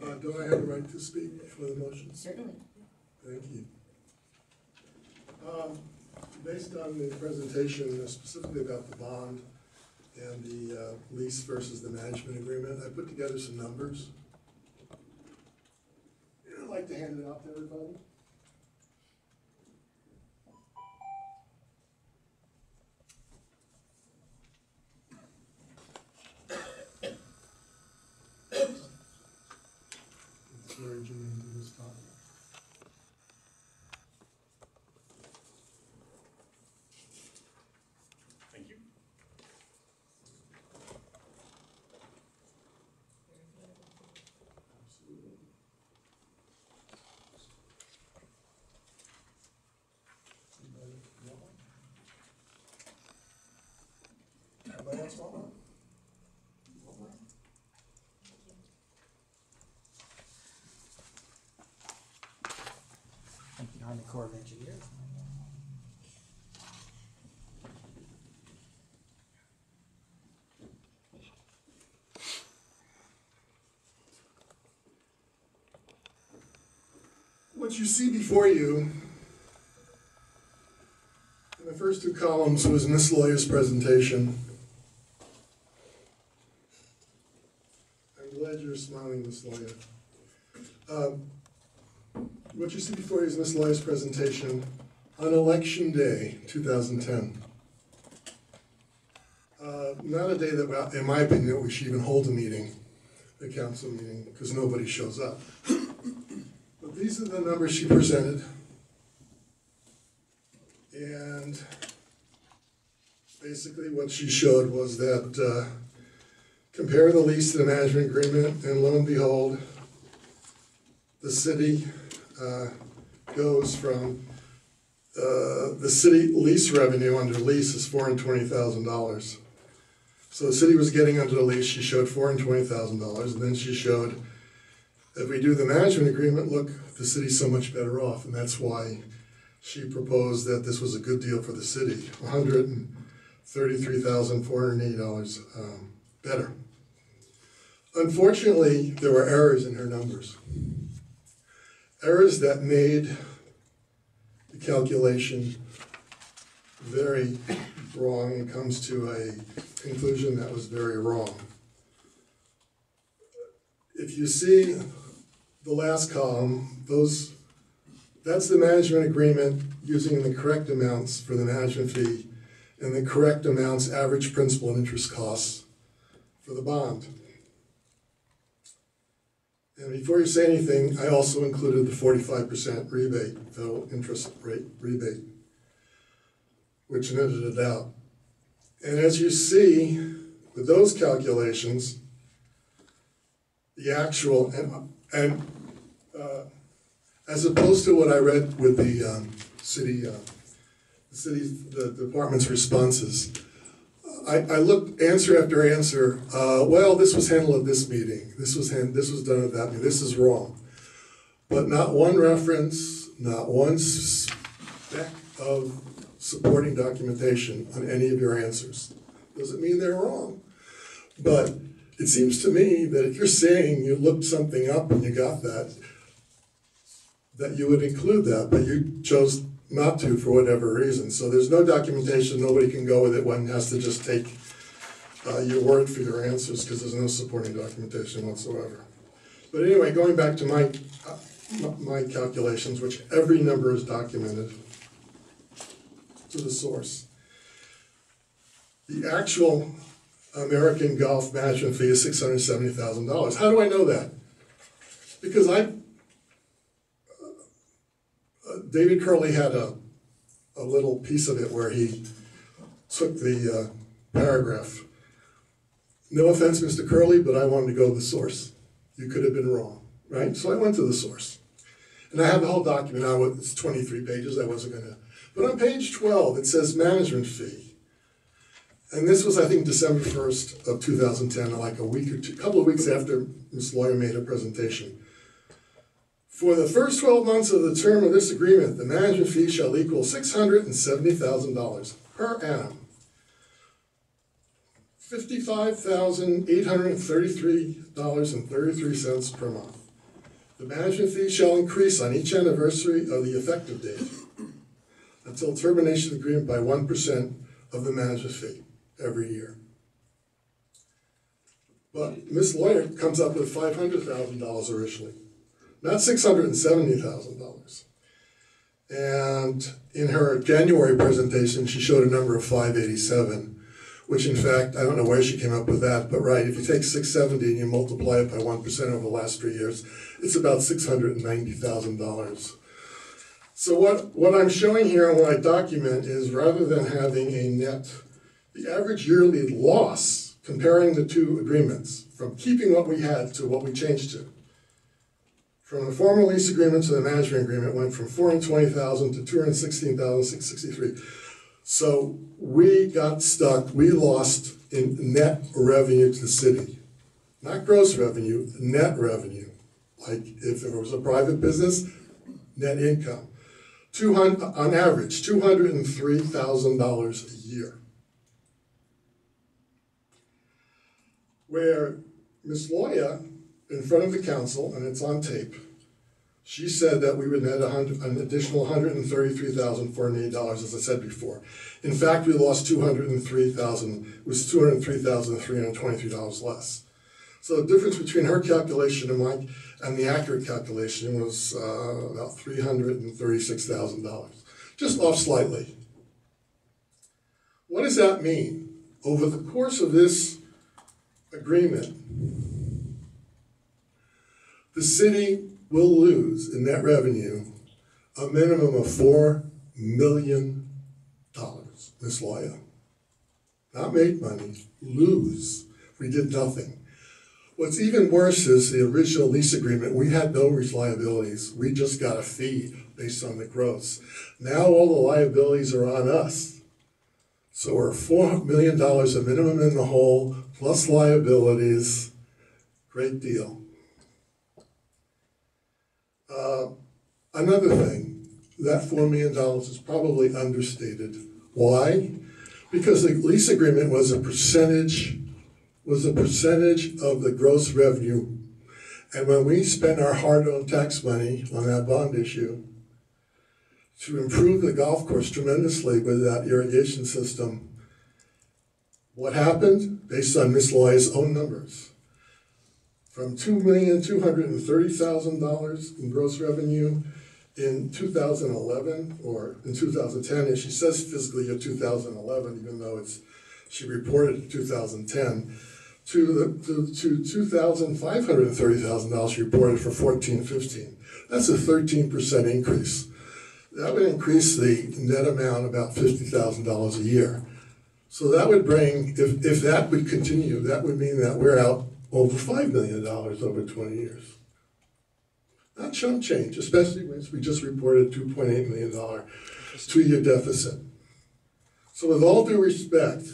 Don't I have the right to speak for the motion? Certainly. Thank you. Based on the presentation specifically about the bond and the lease versus the management agreement, I put together some numbers. I'd like to hand it out to everybody. It's very germane to this topic. Thank you. Anybody else want one? Thank you, Army Corps of Engineers. What you see before you in the first two columns was Miss Lawyer's presentation. I'm glad you're smiling, Miss Lawyer. What you see before you is Miss Lawyer's presentation on Election Day, 2010. Not a day that, in my opinion, we should even hold a meeting, a council meeting, because nobody shows up. But these are the numbers she presented. And basically what she showed was that compare the lease to the management agreement, and lo and behold, the city goes from the city lease revenue under lease is $420,000. So the city was getting under the lease, she showed $420,000, and then she showed if we do the management agreement, look, the city's so much better off, and that's why she proposed that this was a good deal for the city, $133,480 better. Unfortunately, there were errors in her numbers. Errors that made the calculation very wrong and comes to a conclusion that was very wrong. If you see the last column, that's the management agreement using the correct amounts for the management fee and the correct amounts average principal and interest costs for the bond. And before you say anything, I also included the 45% rebate, federal interest rate rebate, which netted it out. And as you see, with those calculations, the actual, as opposed to what I read with the department's responses, I looked answer after answer. Well, this was handled at this meeting. This was done at that meeting. This is wrong. But not one reference, not one speck of supporting documentation on any of your answers. Doesn't mean they're wrong. But it seems to me that if you're saying you looked something up and you got that you would include that, but you chose not to for whatever reason. So there's no documentation, nobody can go with it. One has to just take your word for your answers because there's no supporting documentation whatsoever. But anyway, going back to my calculations, which every number is documented to the source. The actual American Golf management fee is $670,000. How do I know that? Because David Curley had a little piece of it where he took the paragraph. No offense, Mr. Curley, but I wanted to go to the source. You could have been wrong, right? So I went to the source. And I have the whole document now, it's 23 pages, I wasn't gonna. But on page 12, it says management fee. And this was, I think, December 1st of 2010, like a couple of weeks after Ms. Lawyer made her presentation. For the first 12 months of the term of this agreement, the management fee shall equal $670,000 per annum. $55,833.33 per month. The management fee shall increase on each anniversary of the effective date until termination of the agreement by 1% of the management fee every year. But Ms. Lawyer comes up with $500,000 originally, not $670,000. And in her January presentation, she showed a number of 587, which in fact, I don't know where she came up with that, but right, if you take 670 and you multiply it by 1% over the last 3 years, it's about $690,000. So what I'm showing here and what I document is rather than having a net, the average yearly loss, comparing the two agreements, from keeping what we had to what we changed to, from the former lease agreement to the management agreement went from $420,000 to $216,663. So we got stuck, we lost in net revenue to the city. Not gross revenue, net revenue. Like if it was a private business, net income. On average, $203,000 a year. Where Ms. Loya, in front of the council, and it's on tape, she said that we would net an additional $133,480, as I said before. In fact, we lost $203,000. It was $203,323 less. So the difference between her calculation and mine and the accurate calculation was about $336,000, just off slightly. What does that mean? Over the course of this agreement, the city will lose in net revenue a minimum of $4 million, Ms. Loya. Not make money, lose. We did nothing. What's even worse is the original lease agreement, we had no liabilities. We just got a fee based on the gross. Now all the liabilities are on us. So we're $4 million a minimum in the hole, plus liabilities. Great deal. Another thing, that $4 million is probably understated. Why? Because the lease agreement was a percentage of the gross revenue. And when we spent our hard-earned tax money on that bond issue to improve the golf course tremendously with that irrigation system, what happened? Based on Ms. Loya's own numbers, from $2,230,000 in gross revenue in 2011, or in 2010, and she says fiscal year 2011, even though she reported 2010, to $2,530,000 she reported for 14-15. That's a 13% increase. That would increase the net amount about $50,000 a year. So that would bring, if that would continue, that would mean that we're out over $5 million over 20 years. Not chump change, especially when we just reported $2.8 million 2-year deficit. So with all due respect,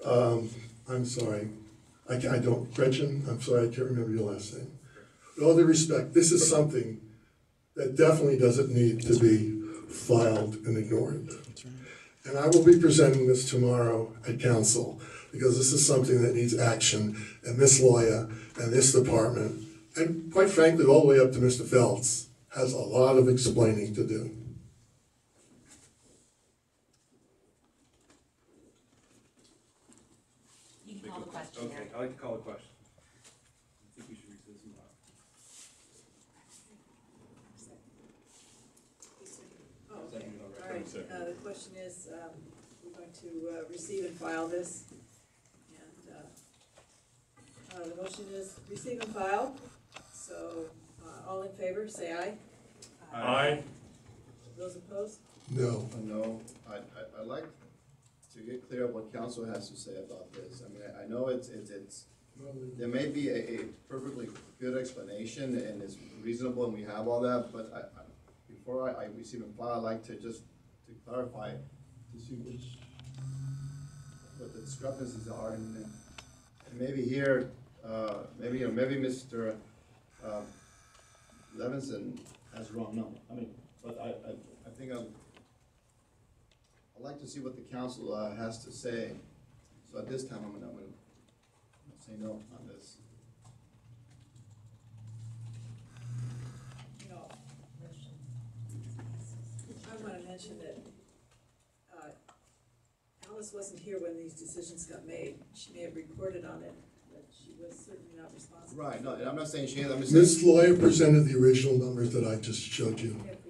I'm sorry, I don't, Gretchen, I'm sorry, I can't remember your last name. With all due respect, this is something that definitely doesn't need to be filed and ignored. And I will be presenting this tomorrow at council, because this is something that needs action, and Ms. Loya and this department, and quite frankly, all the way up to Mr. Phelps, has a lot of explaining to do. You can call the question. Okay, I'd like to call the question. I think we should recess and Okay, all right, the question is, we're going to receive and file this, and the motion is receive and file, so all in favor, say aye. Aye. Those opposed? No. No, I'd like to get clear what council has to say about this. I mean, I know it's there may be a perfectly good explanation and it's reasonable and we have all that, but before I receive and file, I'd like to just to clarify to see what the discrepancies are, and maybe here, maybe Mr. Levinson has the wrong number. I mean, but I think I'd like to see what the council has to say. So at this time, I'm gonna say no on this. mention that Alice wasn't here when these decisions got made. She may have reported on it, but she was certainly not responsible. Right, no, and I'm not saying she is, I'm just saying. Ms. Lawyer presented the original numbers that I just showed you. If